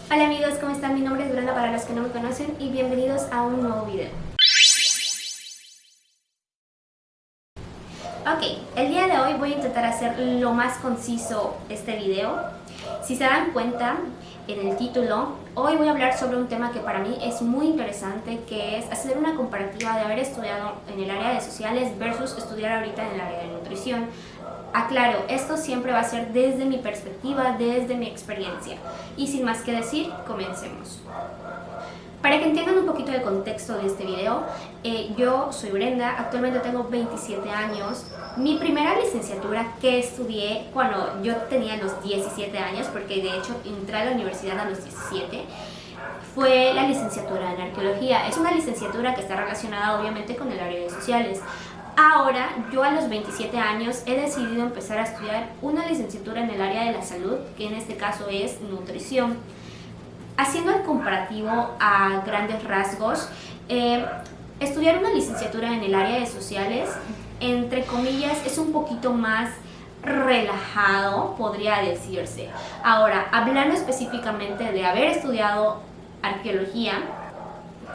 Hola amigos, ¿cómo están? Mi nombre es Brenda para los que no me conocen y bienvenidos a un nuevo video. Ok, el día de hoy voy a intentar hacer lo más conciso este video. Si se dan cuenta en el título, hoy voy a hablar sobre un tema que para mí es muy interesante, que es hacer una comparativa de haber estudiado en el área de sociales versus estudiar ahorita en el área de nutrición. Aclaro, esto siempre va a ser desde mi perspectiva, desde mi experiencia. Y sin más que decir, comencemos. Para que entiendan un poquito de contexto de este video, yo soy Brenda, actualmente tengo 27 años. Mi primera licenciatura que estudié cuando yo tenía los 17 años, porque de hecho entré a la universidad a los 17, fue la licenciatura en arqueología. Es una licenciatura que está relacionada obviamente con el área de sociales. Ahora, yo a los 27 años he decidido empezar a estudiar una licenciatura en el área de la salud, que en este caso es nutrición. Haciendo el comparativo a grandes rasgos, estudiar una licenciatura en el área de sociales, entre comillas, es un poquito más relajado, podría decirse. Ahora, hablando específicamente de haber estudiado arqueología,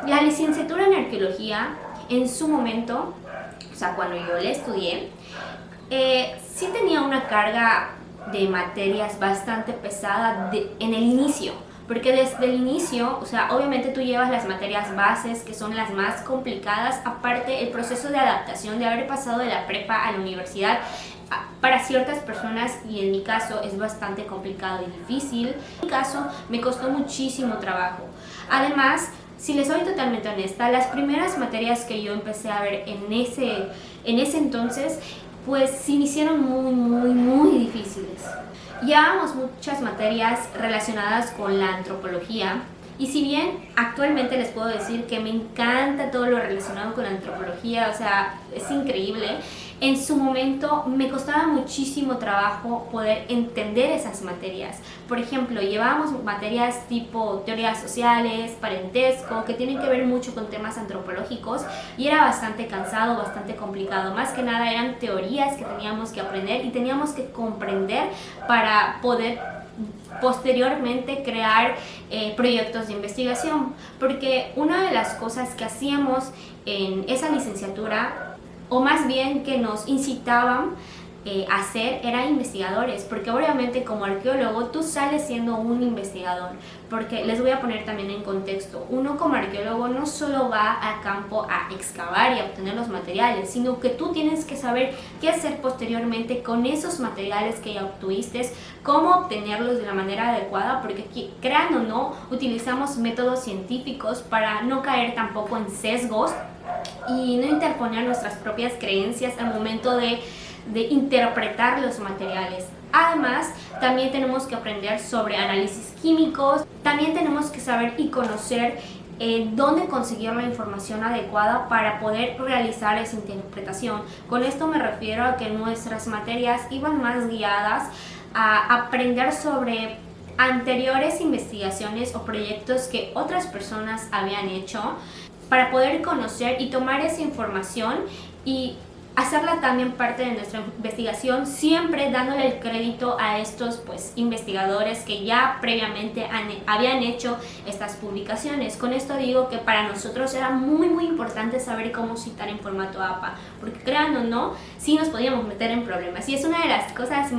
la licenciatura en arqueología, en su momento, o sea, cuando yo la estudié, sí tenía una carga de materias bastante pesada en el inicio. Porque desde el inicio, o sea, obviamente tú llevas las materias bases, que son las más complicadas, aparte el proceso de adaptación de haber pasado de la prepa a la universidad, para ciertas personas, y en mi caso es bastante complicado y difícil. En mi caso me costó muchísimo trabajo. Además, si les soy totalmente honesta, las primeras materias que yo empecé a ver en ese entonces, pues se me hicieron muy difíciles. Llevábamos muchas materias relacionadas con la antropología, y si bien actualmente les puedo decir que me encanta todo lo relacionado con la antropología, o sea, es increíble, en su momento me costaba muchísimo trabajo poder entender esas materias. Por ejemplo, llevábamos materias tipo teorías sociales, parentesco, que tienen que ver mucho con temas antropológicos, y era bastante cansado, bastante complicado. Más que nada eran teorías que teníamos que aprender y teníamos que comprender para poder posteriormente crear proyectos de investigación, porque una de las cosas que hacíamos en esa licenciatura, o más bien que nos incitaban a hacer, eran investigadores, porque obviamente como arqueólogo tú sales siendo un investigador, porque les voy a poner también en contexto, uno como arqueólogo no solo va al campo a excavar y a obtener los materiales, sino que tú tienes que saber qué hacer posteriormente con esos materiales que ya obtuviste, cómo obtenerlos de la manera adecuada, porque crean o no, utilizamos métodos científicos para no caer tampoco en sesgos y no interponer nuestras propias creencias al momento de interpretar los materiales. Además, también tenemos que aprender sobre análisis químicos, también tenemos que saber y conocer dónde conseguir la información adecuada para poder realizar esa interpretación. Con esto me refiero a que nuestras materias iban más guiadas a aprender sobre anteriores investigaciones o proyectos que otras personas habían hecho, para poder conocer y tomar esa información y hacerla también parte de nuestra investigación, siempre dándole el crédito a estos investigadores que ya previamente habían hecho estas publicaciones. Con esto digo que para nosotros era muy importante saber cómo citar en formato APA, porque crean o no, sí nos podíamos meter en problemas, y es una de las cosas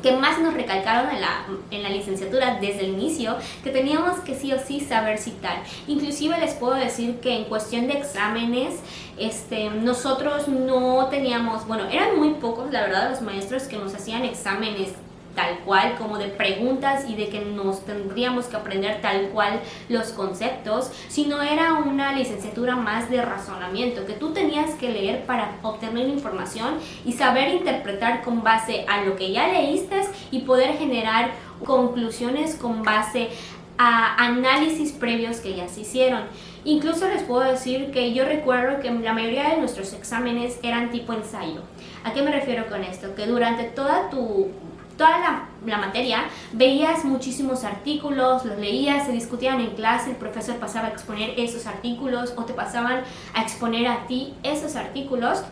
que más nos recalcaron en la licenciatura desde el inicio, que teníamos que sí o sí saber citar. Inclusive les puedo decir que en cuestión de exámenes, nosotros no teníamos, bueno, eran muy pocos la verdad los maestros que nos hacían exámenes tal cual, como de preguntas y de que nos tendríamos que aprender tal cual los conceptos, sino era una licenciatura más de razonamiento, que tú tenías que leer para obtener información y saber interpretar con base a lo que ya leíste y poder generar conclusiones con base a análisis previos que ya se hicieron. Incluso les puedo decir que yo recuerdo que la mayoría de nuestros exámenes eran tipo ensayo. ¿A qué me refiero con esto? Que durante toda la materia veías muchísimos artículos, los leías, se discutían en clase, el profesor pasaba a exponer esos artículos o te pasaban a exponer a ti esos artículos,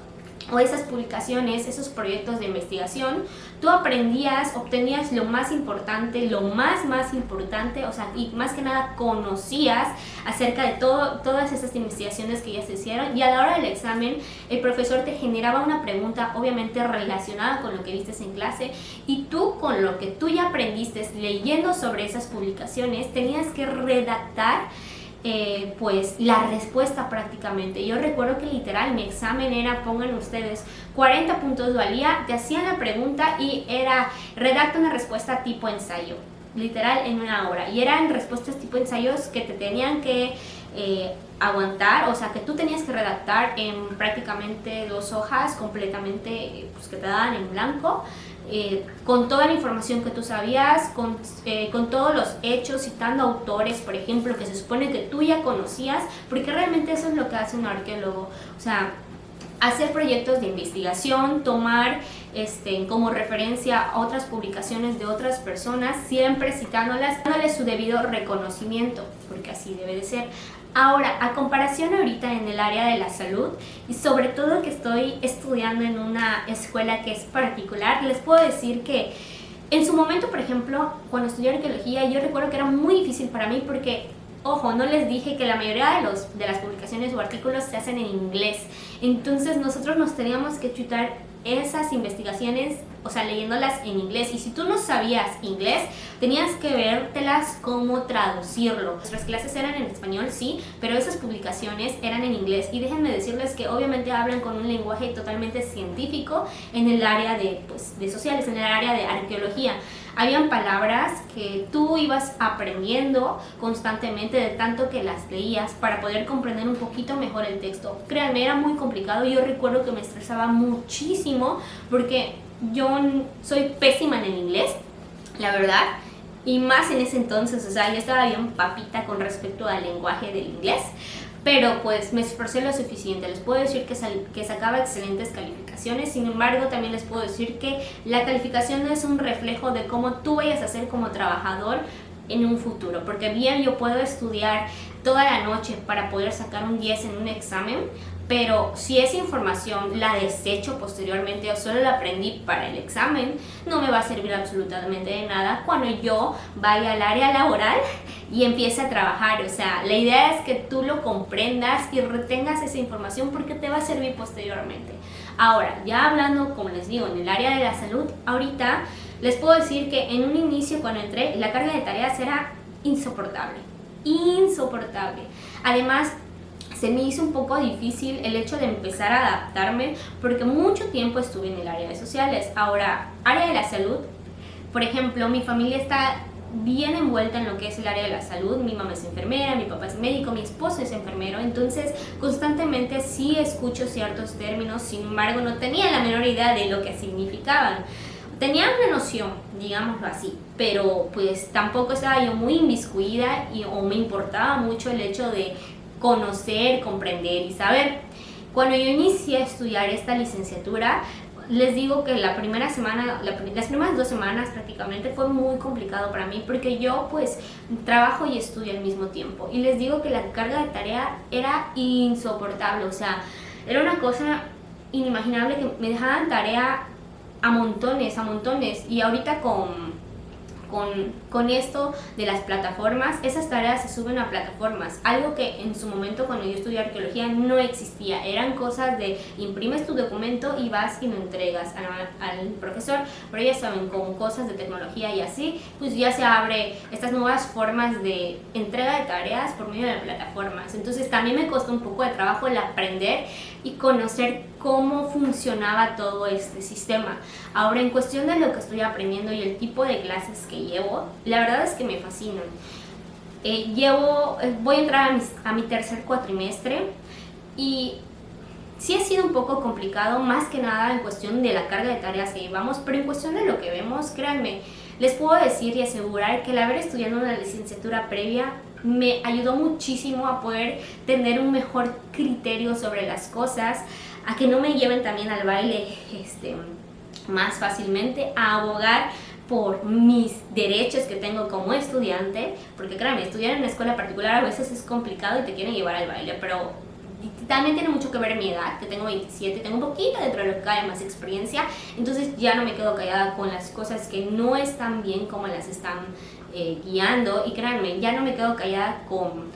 o esas publicaciones, esos proyectos de investigación, tú aprendías, obtenías lo más importante, lo más importante, o sea, y más que nada conocías acerca de todas esas investigaciones que ya se hicieron, y a la hora del examen el profesor te generaba una pregunta obviamente relacionada con lo que viste en clase, y tú con lo que tú ya aprendiste leyendo sobre esas publicaciones tenías que redactar pues la respuesta prácticamente. Yo recuerdo que literal mi examen era, pongan ustedes, 40 puntos valía, te hacían la pregunta y era redacta una respuesta tipo ensayo, literal en una hora, y eran respuestas tipo ensayos que te tenían que aguantar, o sea que tú tenías que redactar en prácticamente 2 hojas completamente, pues que te daban en blanco, con toda la información que tú sabías, con todos los hechos, citando autores, por ejemplo, que se supone que tú ya conocías, porque realmente eso es lo que hace un arqueólogo, o sea, hacer proyectos de investigación, tomar como referencia a otras publicaciones de otras personas, siempre citándolas, dándoles su debido reconocimiento, porque así debe de ser. Ahora, a comparación ahorita en el área de la salud, y sobre todo que estoy estudiando en una escuela que es particular, les puedo decir que en su momento, por ejemplo, cuando estudié arqueología, yo recuerdo que era muy difícil para mí porque, ojo, no les dije que la mayoría de las publicaciones o artículos se hacen en inglés. Entonces nosotros nos teníamos que chutar esas investigaciones, o sea, leyéndolas en inglés, y si tú no sabías inglés, tenías que vértelas cómo traducirlo. Nuestras clases eran en español, sí, pero esas publicaciones eran en inglés, y déjenme decirles que obviamente hablan con un lenguaje totalmente científico en el área de sociales, en el área de arqueología. Habían palabras que tú ibas aprendiendo constantemente de tanto que las leías para poder comprender un poquito mejor el texto. Créanme, era muy complicado. Yo recuerdo que me estresaba muchísimo porque yo soy pésima en el inglés, la verdad, y más en ese entonces, o sea, yo estaba bien papita con respecto al lenguaje del inglés, pero pues me esforcé lo suficiente. Les puedo decir que sacaba excelentes calificaciones, sin embargo también les puedo decir que la calificación no es un reflejo de cómo tú vayas a ser como trabajador en un futuro, porque bien yo puedo estudiar toda la noche para poder sacar un 10 en un examen, pero si esa información la desecho posteriormente o solo la aprendí para el examen, no me va a servir absolutamente de nada cuando yo vaya al área laboral y empiece a trabajar. O sea, la idea es que tú lo comprendas y retengas esa información porque te va a servir posteriormente. Ahora, ya hablando, como les digo, en el área de la salud, ahorita les puedo decir que en un inicio cuando entré, la carga de tareas era insoportable. Además, se me hizo un poco difícil el hecho de empezar a adaptarme porque mucho tiempo estuve en el área de sociales. Ahora, área de la salud, por ejemplo, mi familia está bien envuelta en lo que es el área de la salud. Mi mamá es enfermera, mi papá es médico, mi esposo es enfermero, entonces constantemente sí escucho ciertos términos, sin embargo no tenía la menor idea de lo que significaban. Tenía una noción, digámoslo así, pero pues tampoco estaba yo muy inmiscuida o me importaba mucho el hecho de conocer, comprender y saber. Cuando yo inicié a estudiar esta licenciatura, les digo que la primera semana, las primeras 2 semanas prácticamente fue muy complicado para mí porque yo pues trabajo y estudio al mismo tiempo, y les digo que la carga de tarea era insoportable, o sea, era una cosa inimaginable que me dejaban tarea a montones, y ahorita con esto de las plataformas, esas tareas se suben a plataformas, algo que en su momento cuando yo estudié arqueología no existía. Eran cosas de imprimes tu documento y vas y lo entregas al profesor, pero ya saben, con cosas de tecnología y así, pues ya se abre estas nuevas formas de entrega de tareas por medio de plataformas. Entonces también me costó un poco de trabajo el aprender y conocer cómo funcionaba todo este sistema. Ahora, en cuestión de lo que estoy aprendiendo y el tipo de clases que llevo, la verdad es que me fascinan. Voy a entrar a mi tercer cuatrimestre y sí ha sido un poco complicado, más que nada en cuestión de la carga de tareas que llevamos, pero en cuestión de lo que vemos, créanme, les puedo decir y asegurar que el haber estudiado una licenciatura previa me ayudó muchísimo a poder tener un mejor criterio sobre las cosas, a que no me lleven también al baile más fácilmente, a abogar por mis derechos que tengo como estudiante, porque créanme, estudiar en una escuela particular a veces es complicado y te quieren llevar al baile, pero También tiene mucho que ver mi edad, que tengo 27, tengo un poquito dentro de lo que cabe más experiencia, entonces ya no me quedo callada con las cosas que no están bien como las están guiando, y créanme, ya no me quedo callada con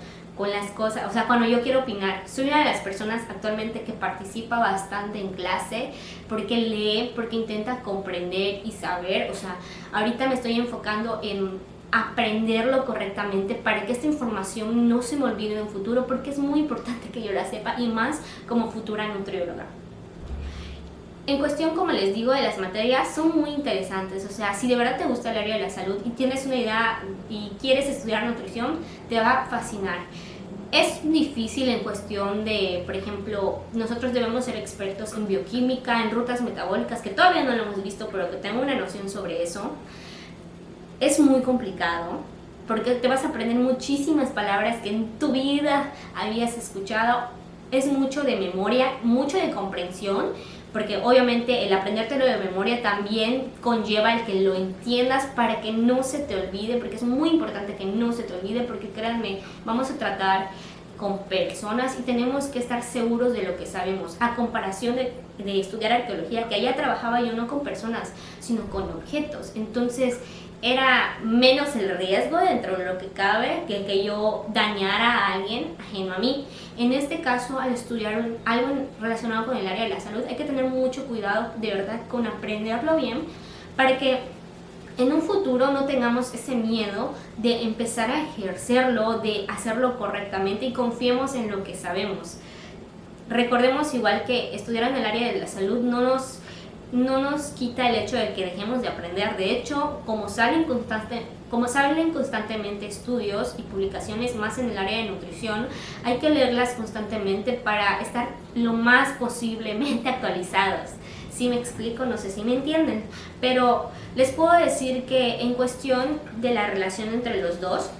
las cosas, o sea, cuando yo quiero opinar. Soy una de las personas actualmente que participa bastante en clase, porque lee, porque intenta comprender y saber. O sea, ahorita me estoy enfocando en aprenderlo correctamente para que esta información no se me olvide en un futuro, porque es muy importante que yo la sepa, y más como futura nutrióloga. En cuestión, como les digo, de las materias, son muy interesantes. O sea, si de verdad te gusta el área de la salud y tienes una idea y quieres estudiar nutrición, te va a fascinar. Es difícil en cuestión de, por ejemplo, nosotros debemos ser expertos en bioquímica, en rutas metabólicas, que todavía no lo hemos visto, pero que tengo una noción sobre eso. Es muy complicado, porque te vas a aprender muchísimas palabras que en tu vida habías escuchado. Es mucho de memoria, mucho de comprensión, porque obviamente el aprendértelo de memoria también conlleva el que lo entiendas para que no se te olvide, porque es muy importante que no se te olvide, porque créanme, vamos a tratar con personas y tenemos que estar seguros de lo que sabemos, a comparación de estudiar arqueología, que allá trabajaba yo no con personas, sino con objetos. Entonces era menos el riesgo dentro de lo que cabe que yo dañara a alguien ajeno a mí. En este caso, al estudiar algo relacionado con el área de la salud, hay que tener mucho cuidado de verdad con aprenderlo bien, para que en un futuro no tengamos ese miedo de empezar a ejercerlo, de hacerlo correctamente, y confiemos en lo que sabemos. Recordemos igual que estudiar en el área de la salud no nos quita el hecho de que dejemos de aprender. De hecho, como salen constantemente estudios y publicaciones más en el área de nutrición, hay que leerlas constantemente para estar lo más posiblemente actualizados. Si me explico, no sé si me entienden, pero les puedo decir que en cuestión de la relación entre los dos,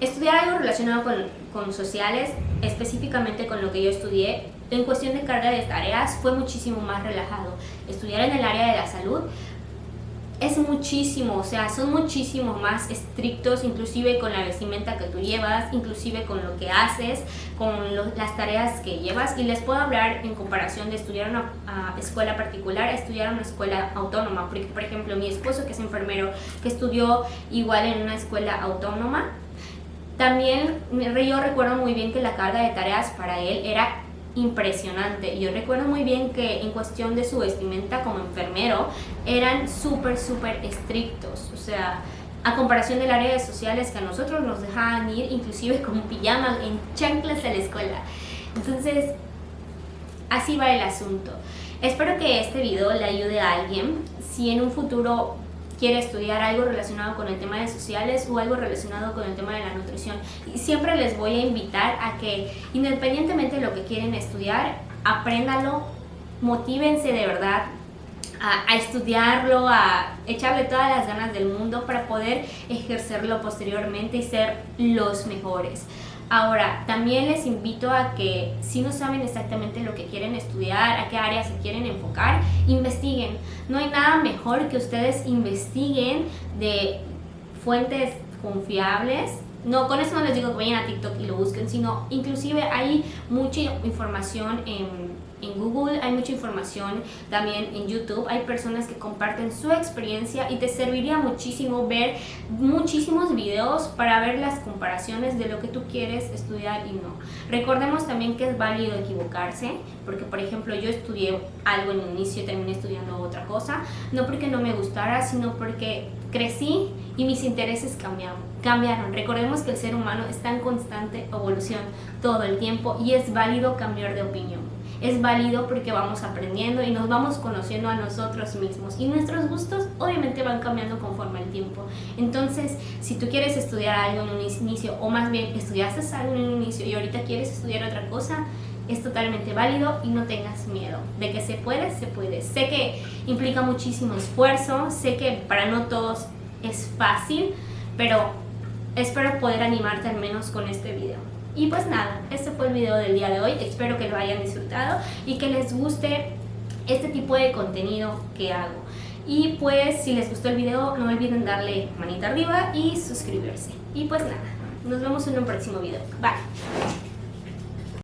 estudiar algo relacionado con sociales, específicamente con lo que yo estudié, en cuestión de carga de tareas fue muchísimo más relajado. Estudiar en el área de la salud es muchísimo, o sea, son muchísimo más estrictos, inclusive con la vestimenta que tú llevas, inclusive con lo que haces, con las tareas que llevas. Y les puedo hablar en comparación de estudiar en una escuela particular a estudiar en una escuela autónoma, porque por ejemplo mi esposo, que es enfermero, que estudió igual en una escuela autónoma, también yo recuerdo muy bien que la carga de tareas para él era impresionante. Yo recuerdo muy bien que en cuestión de su vestimenta como enfermero eran súper estrictos. O sea, a comparación del área de sociales, que a nosotros nos dejaban ir inclusive con pijama, en chanclas a la escuela. Entonces, así va el asunto. Espero que este video le ayude a alguien si en un futuro quiere estudiar algo relacionado con el tema de sociales o algo relacionado con el tema de la nutrición. Y siempre les voy a invitar a que, independientemente de lo que quieren estudiar, apréndanlo, motívense de verdad a estudiarlo, a echarle todas las ganas del mundo para poder ejercerlo posteriormente y ser los mejores. Ahora, también les invito a que, si no saben exactamente lo que quieren estudiar, a qué áreas se quieren enfocar, investiguen. No hay nada mejor que ustedes investiguen de fuentes confiables. No, con eso no les digo que vayan a TikTok y lo busquen, sino inclusive hay mucha información en Google, hay mucha información también en YouTube. Hay personas que comparten su experiencia y te serviría muchísimo ver muchísimos videos para ver las comparaciones de lo que tú quieres estudiar y no. Recordemos también que es válido equivocarse, porque por ejemplo yo estudié algo en un inicio y terminé estudiando otra cosa, no porque no me gustara, sino porque crecí y mis intereses cambiaron. Recordemos que el ser humano está en constante evolución todo el tiempo y es válido cambiar de opinión. Es válido porque vamos aprendiendo y nos vamos conociendo a nosotros mismos, y nuestros gustos obviamente van cambiando conforme el tiempo. Entonces, si tú quieres estudiar algo en un inicio, o más bien estudiaste algo en un inicio y ahorita quieres estudiar otra cosa, es totalmente válido y no tengas miedo. De que se puede, se puede. Sé que implica muchísimo esfuerzo, sé que para no todos es fácil, pero espero poder animarte al menos con este video. Y pues nada, este fue el video del día de hoy. Espero que lo hayan disfrutado y que les guste este tipo de contenido que hago. Y pues si les gustó el video, no olviden darle manita arriba y suscribirse. Y pues nada. nos vemos en un próximo video. Bye.